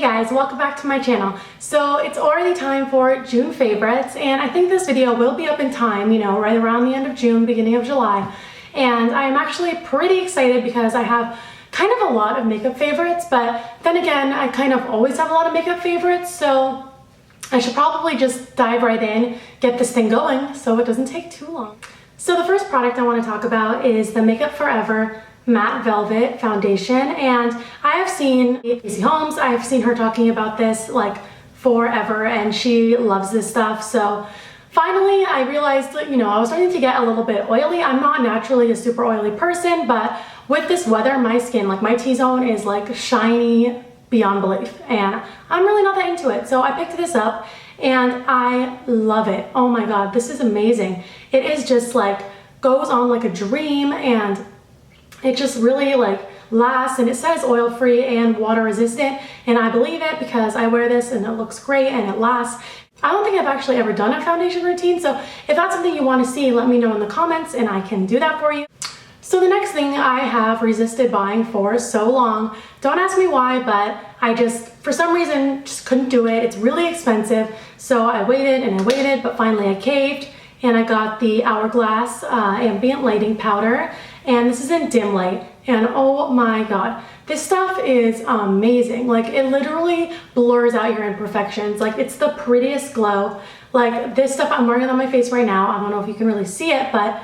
Hey guys, welcome back to my channel. So it's already time for June favorites, and I think this video will be up in time, right around the end of June, beginning of July. And I'm actually pretty excited because I have kind of a lot of makeup favorites, but then again, I kind of always have a lot of makeup favorites, so I should probably just dive right in, get this thing going so it doesn't take too long. So the first product I want to talk about is the Makeup Forever Matte Velvet Foundation, and I have seen Casey Holmes, I have seen her talking about this like forever, and she loves this stuff. So finally I realized that, I was starting to get a little bit oily. I'm not naturally a super oily person, but with this weather, my skin, like my T-zone is like shiny beyond belief, and I'm really not that into it. So I picked this up and I love it. Oh my god, this is amazing. It is just like goes on like a dream, and it just really like lasts, and it says oil free and water resistant, and I believe it because I wear this and it looks great and it lasts. I don't think I've actually ever done a foundation routine, so if that's something you want to see, let me know in the comments and I can do that for you. So the next thing I have resisted buying for so long, don't ask me why, but I just, for some reason, just couldn't do it. It's really expensive, so I waited and I waited, but finally I caved, and I got the Hourglass Ambient Lighting Powder, and this is in dim light, and oh my god, this stuff is amazing. Like, it literally blurs out your imperfections. Like, it's the prettiest glow. Like, this stuff, I'm wearing it on my face right now. I don't know if you can really see it, but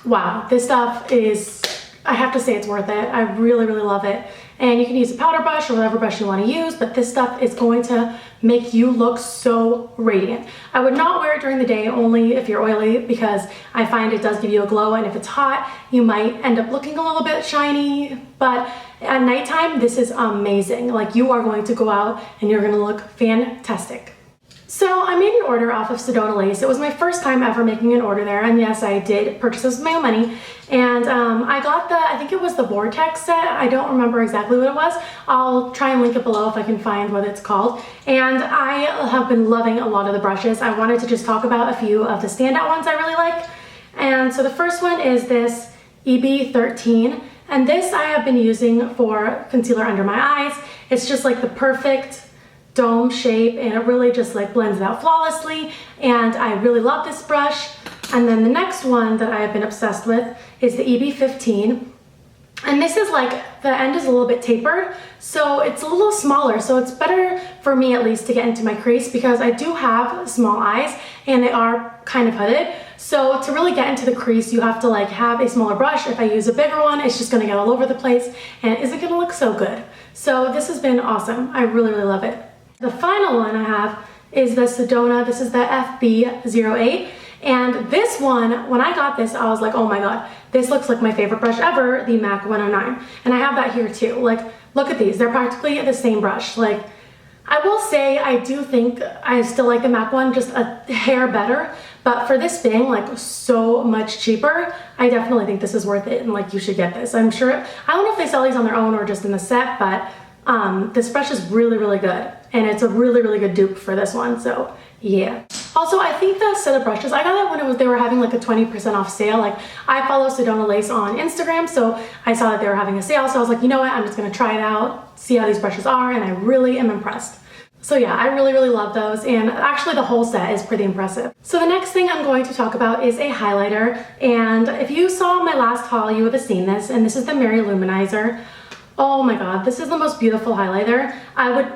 wow, this stuff is, I have to say it's worth it. I really, really love it. And you can use a powder brush or whatever brush you want to use, but this stuff is going to make you look so radiant. I would not wear it during the day, only if you're oily, because I find it does give you a glow, and if it's hot, you might end up looking a little bit shiny, but at nighttime, this is amazing. Like, you are going to go out and you're going to look fantastic. So I made an order off of Sedona Lace. It was my first time ever making an order there, and yes, I did purchase this with my own money. And I got I think it was the Vortex set. I don't remember exactly what it was. I'll try and link it below if I can find what it's called. And I have been loving a lot of the brushes. I wanted to just talk about a few of the standout ones I really like. And so the first one is this EB13. And this I have been using for concealer under my eyes. It's just like the perfect dome shape, and it really just like blends it out flawlessly, and I really love this brush. And then the next one that I have been obsessed with is the EB15, and this is like, the end is a little bit tapered, so it's a little smaller, so it's better for me at least to get into my crease, because I do have small eyes and they are kind of hooded. So to really get into the crease, you have to like have a smaller brush. If I use a bigger one, it's just gonna get all over the place and it isn't gonna look so good. So this has been awesome. I really, really love it. The final one I have is the Sedona. This is the FB08. And this one, when I got this, I was like, oh my god, this looks like my favorite brush ever, the MAC 109. And I have that here too. Like, look at these. They're practically the same brush. Like, I will say I do think I still like the MAC one just a hair better. But for this being like so much cheaper, I definitely think this is worth it, and like, you should get this. I'm sure, I don't know if they sell these on their own or just in the set, but this brush is really, really good, and it's a really, really good dupe for this one, so yeah. Also, I think the set of brushes, I got it when they were having like a 20% off sale. Like, I follow Sedona Lace on Instagram, so I saw that they were having a sale, so I was like, you know what, I'm just gonna try it out, see how these brushes are, and I really am impressed. So yeah, I really, really love those, and actually the whole set is pretty impressive. So the next thing I'm going to talk about is a highlighter, and if you saw my last haul, you would have seen this, and this is the Lou-manizer. Oh my god, this is the most beautiful highlighter.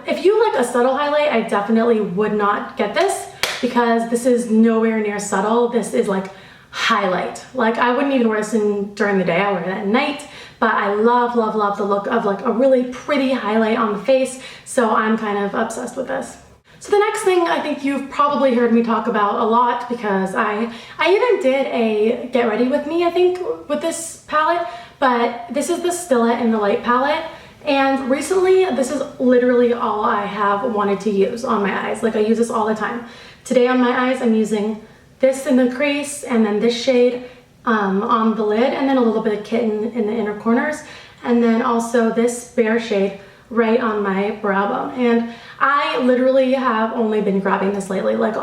If you like a subtle highlight, I definitely would not get this, because this is nowhere near subtle. This is like highlight. Like, I wouldn't even wear this during the day, I wear it at night, but I love, love, love the look of like a really pretty highlight on the face, so I'm kind of obsessed with this. So the next thing I think you've probably heard me talk about a lot, because I even did a get ready with me, I think, with this palette, but this is the Stila in the Light palette, and recently this is literally all I have wanted to use on my eyes. Like, I use this all the time. Today on my eyes, I'm using this in the crease, and then this shade on the lid, and then a little bit of Kitten in the inner corners, and then also this Bare shade right on my brow bone. And I literally have only been grabbing this lately. Like,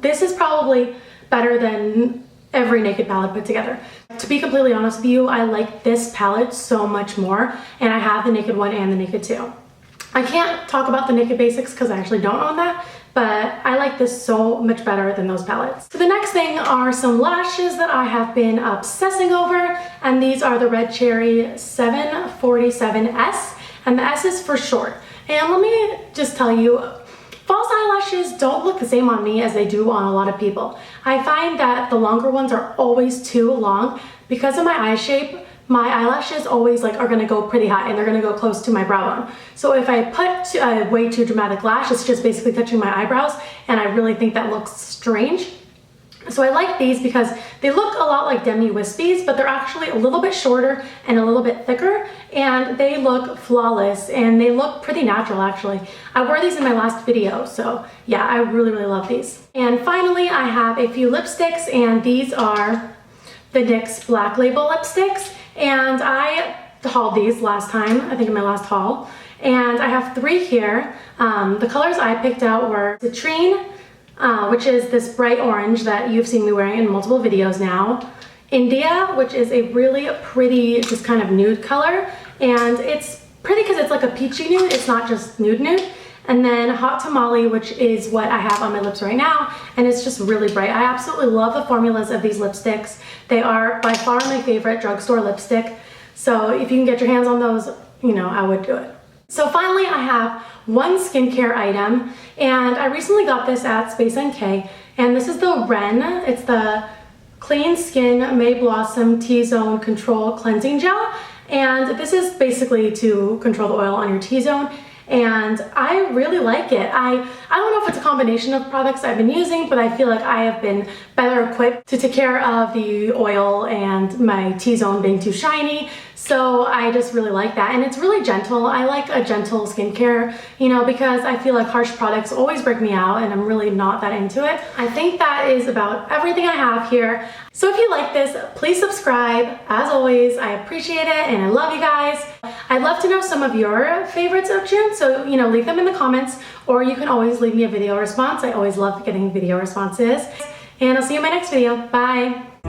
this is probably better than every Naked palette put together. To be completely honest with you, I like this palette so much more, and I have the Naked one and the Naked 2. I can't talk about the Naked Basics because I actually don't own that, but I like this so much better than those palettes. So the next thing are some lashes that I have been obsessing over, and these are the Red Cherry 747S, and the S is for short. And let me just tell you, false eyelashes don't look the same on me as they do on a lot of people. I find that the longer ones are always too long. Because of my eye shape, my eyelashes always are gonna go pretty high and they're gonna go close to my brow bone. So if I put a way too dramatic lash, it's just basically touching my eyebrows, and I really think that looks strange. So I like these because they look a lot like Demi Wispies, but they're actually a little bit shorter and a little bit thicker, and they look flawless and they look pretty natural actually. I wore these in my last video, so yeah, I really, really love these. And finally, I have a few lipsticks, and these are the NYX Black Label lipsticks, and I hauled these last time, I think in my last haul, and I have 3 here. The colors I picked out were Citrine, which is this bright orange that you've seen me wearing in multiple videos now, India, which is a really pretty, just kind of nude color, and it's pretty because it's like a peachy nude, it's not just nude nude. And then Hot Tamale, which is what I have on my lips right now, and it's just really bright. I absolutely love the formulas of these lipsticks. They are by far my favorite drugstore lipstick. So if you can get your hands on those, you know, I would do it. So finally, I have one skincare item, and I recently got this at Space NK, and this is the Ren. It's the Clean Skin Mayblossom T-Zone Control Cleansing Gel, and this is basically to control the oil on your T-zone. And I really like it. I don't know if it's a combination of products I've been using, but I feel like I have been better equipped to take care of the oil and my T-zone being too shiny. So I just really like that, and it's really gentle. I like a gentle skincare, you know, because I feel like harsh products always break me out and I'm really not that into it. I think that is about everything I have here. So if you like this, please subscribe. As always, I appreciate it and I love you guys. I'd love to know some of your favorites of June, so you know, leave them in the comments, or you can always leave me a video response. I always love getting video responses. And I'll see you in my next video. Bye!